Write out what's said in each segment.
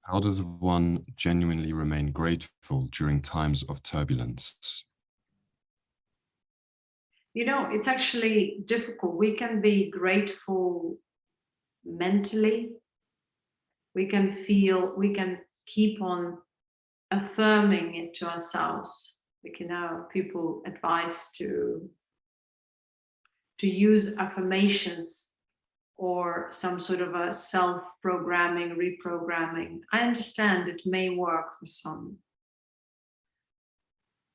How does one genuinely remain grateful during times of turbulence? You know, it's actually difficult. We can be grateful mentally. We can feel, we can keep on affirming it to ourselves. Like, you know, people advise to use affirmations or some sort of a self-programming, reprogramming. I understand it may work for some.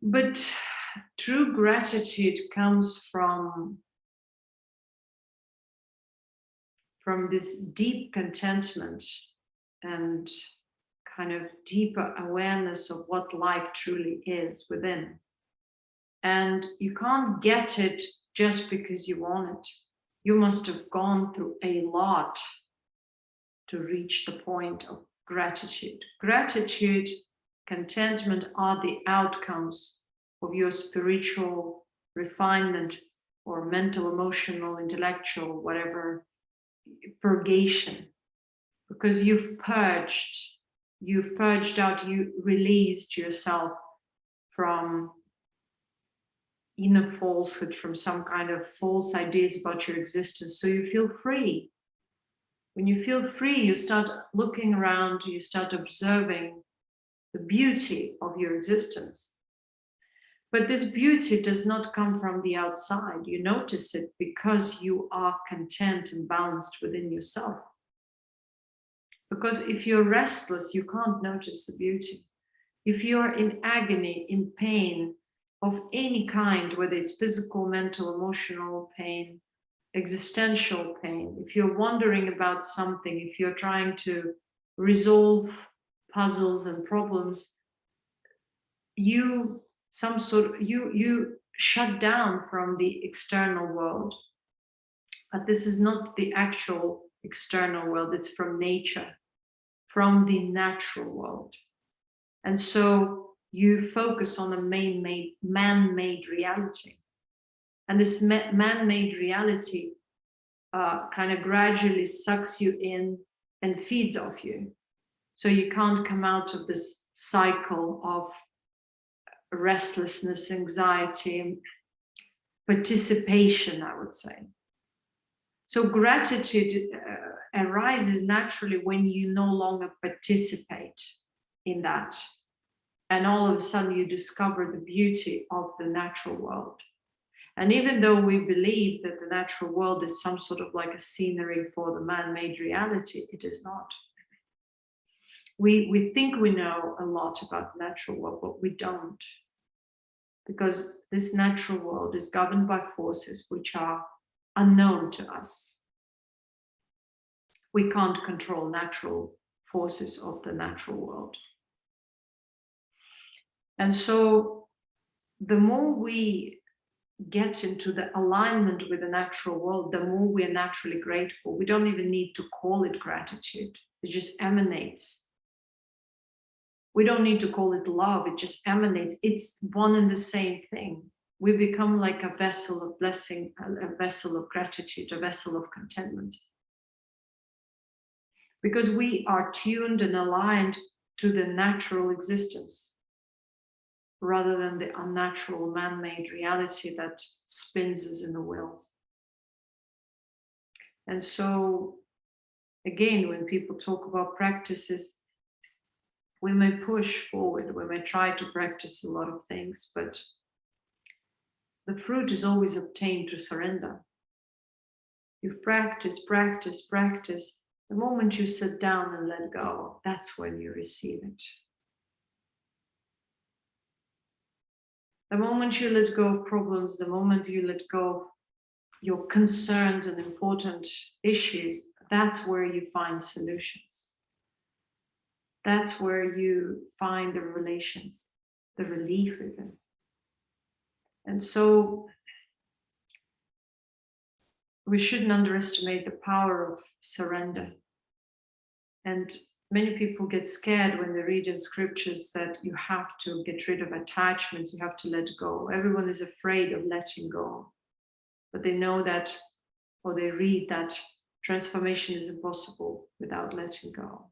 But true gratitude comes from this deep contentment and kind of deeper awareness of what life truly is within. And you can't get it just because you want it. You must have gone through a lot to reach the point of gratitude. Gratitude, contentment are the outcomes of your spiritual refinement or mental, emotional, intellectual, whatever, purgation. Because you've purged out, you released yourself from inner falsehood, from some kind of false ideas about your existence, so you feel free. When you feel free, you start looking around, you start observing the beauty of your existence. But this beauty does not come from the outside. You notice it because you are content and balanced within yourself. Because if you're restless, you can't notice the beauty. If you're in agony, in pain of any kind, whether it's physical, mental, emotional pain, existential pain, if you're wondering about something, if you're trying to resolve puzzles and problems, you shut down from the external world. But this is not the actual external world, it's from nature, from the natural world. And so you focus on a man-made reality. And this man-made reality kind of gradually sucks you in and feeds off you. So you can't come out of this cycle of restlessness, anxiety, participation, I would say. So gratitude arises naturally when you no longer participate in that. And all of a sudden you discover the beauty of the natural world. And even though we believe that the natural world is some sort of like a scenery for the man-made reality, it is not. We think we know a lot about the natural world, but we don't. Because this natural world is governed by forces which are unknown to us. We can't control natural forces of the natural world. And so the more we get into the alignment with the natural world, the more we are naturally grateful. We don't even need to call it gratitude. It just emanates. We don't need to call it love. It just emanates. It's one and the same thing. We become like a vessel of blessing, a vessel of gratitude, a vessel of contentment. Because we are tuned and aligned to the natural existence, rather than the unnatural man-made reality that spins us in the wheel. And so, again, when people talk about practices, we may push forward, we may try to practice a lot of things, but the fruit is always obtained through surrender. You practice. The moment you sit down and let go, that's when you receive it. The moment you let go of problems, the moment you let go of your concerns and important issues, that's where you find solutions. That's where you find the relations, the relief even. And so we shouldn't underestimate the power of surrender. And many people get scared when they read in scriptures that you have to get rid of attachments, you have to let go. Everyone is afraid of letting go. But they know that, or they read that transformation is impossible without letting go.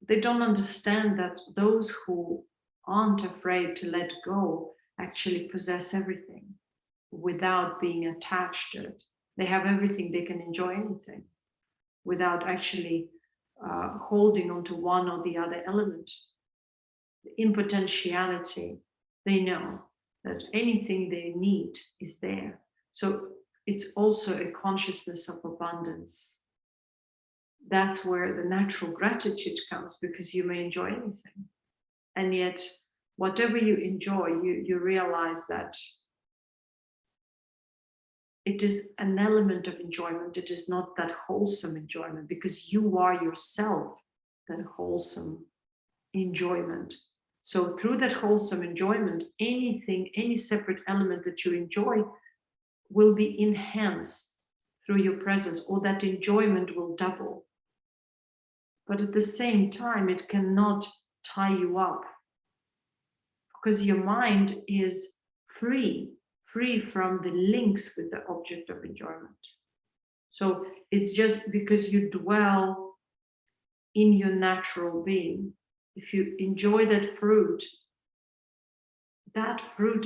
They don't understand that those who aren't afraid to let go actually possess everything without being attached to it. They have everything, they can enjoy anything without actually holding on to one or the other element. In potentiality, they know that anything they need is there. So it's also a consciousness of abundance. That's where the natural gratitude comes, because you may enjoy anything. And yet, whatever you enjoy, you realize that it is an element of enjoyment. It is not that wholesome enjoyment, because you are yourself that wholesome enjoyment. So through that wholesome enjoyment, anything, any separate element that you enjoy will be enhanced through your presence, or that enjoyment will double. But at the same time, it cannot tie you up, because your mind is free from the links with the object of enjoyment. So it's just because you dwell in your natural being. If you enjoy that fruit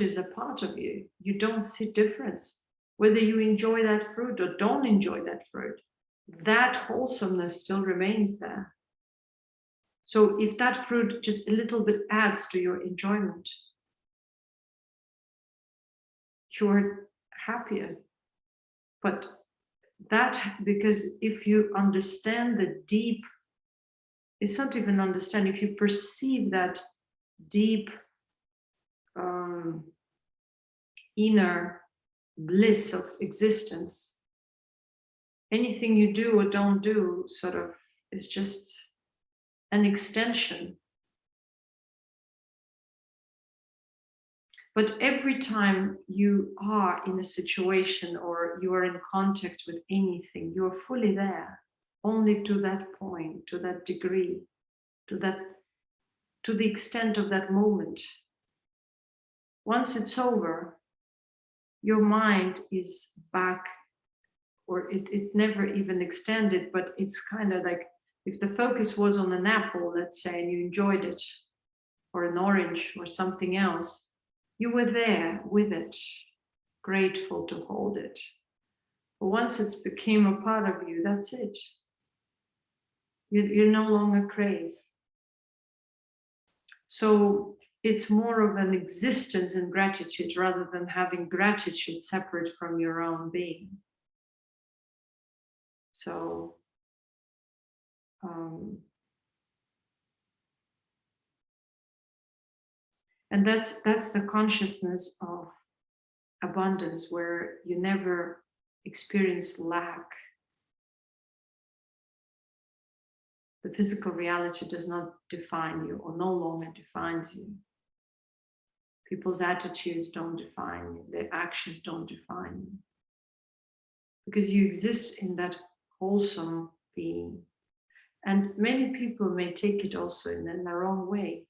is a part of you. You don't see difference. Whether you enjoy that fruit or don't enjoy that fruit, that wholesomeness still remains there. So if that fruit just a little bit adds to your enjoyment, you're happier. But that, because if you understand the deep, it's not even understand, if you perceive that deep inner bliss of existence, anything you do or don't do sort of is just an extension. But every time you are in a situation or you are in contact with anything, you are fully there, only to that point, to that degree, to the extent of that moment. Once it's over, your mind is back, or it never even extended, but it's kind of like if the focus was on an apple, let's say, and you enjoyed it, or an orange or something else, you were there with it, grateful to hold it. But once it's became a part of you, that's it. You no longer crave. So it's more of an existence in gratitude rather than having gratitude separate from your own being. So and that's the consciousness of abundance, where you never experience lack. The physical reality does not define you, or no longer defines you. People's attitudes don't define you. Their actions don't define you. Because you exist in that wholesome being. And many people may take it also in their own way.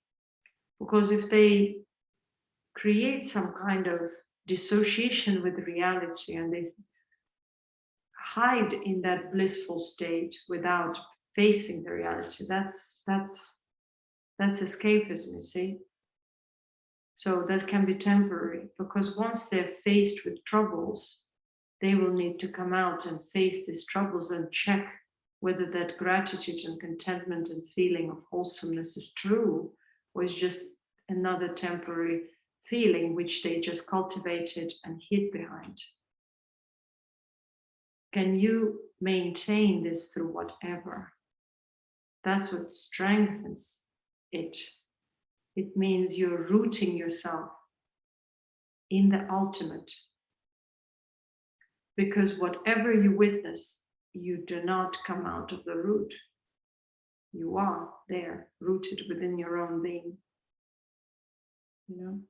Because if they create some kind of dissociation with reality and they hide in that blissful state without facing the reality, that's escapism, you see. So that can be temporary, because once they're faced with troubles, they will need to come out and face these troubles and check whether that gratitude and contentment and feeling of wholesomeness is true, or is just another temporary feeling which they just cultivated and hid behind. Can you maintain this through whatever? That's what strengthens it. It means you're rooting yourself in the ultimate. Because whatever you witness, you do not come out of the root. You are there, rooted within your own being. You know?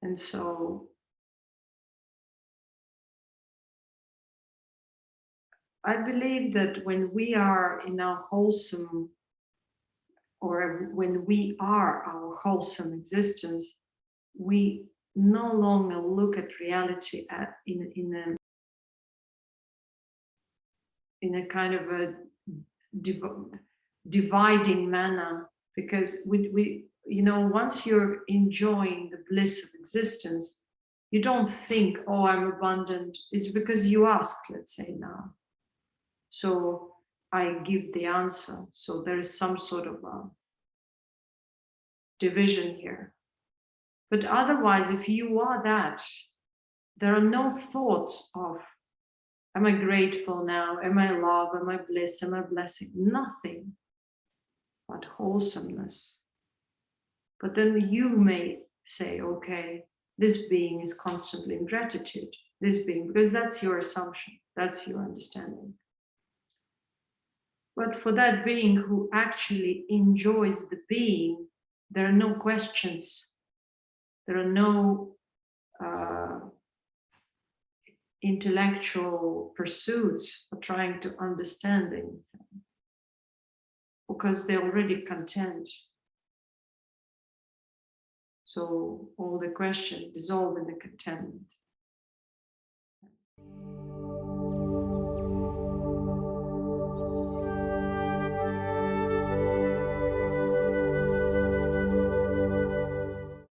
And so I believe that when we are in our wholesome, or when we are our wholesome existence, we no longer look at reality in a kind of a dividing manner, Because we you know, once you're enjoying the bliss of existence, you don't think, oh, I'm abundant. It's because you asked, let's say now. So I give the answer. So there is some sort of a division here. But otherwise, if you are that, there are no thoughts of, am I grateful now? Am I love? Am I bliss? Am I blessing? Nothing but wholesomeness. But then you may say, okay, this being is constantly in gratitude. This being, because that's your assumption. That's your understanding. But for that being who actually enjoys the being, there are no questions. There are no intellectual pursuits of trying to understand anything, because they're already content. So all the questions dissolve in the contentment.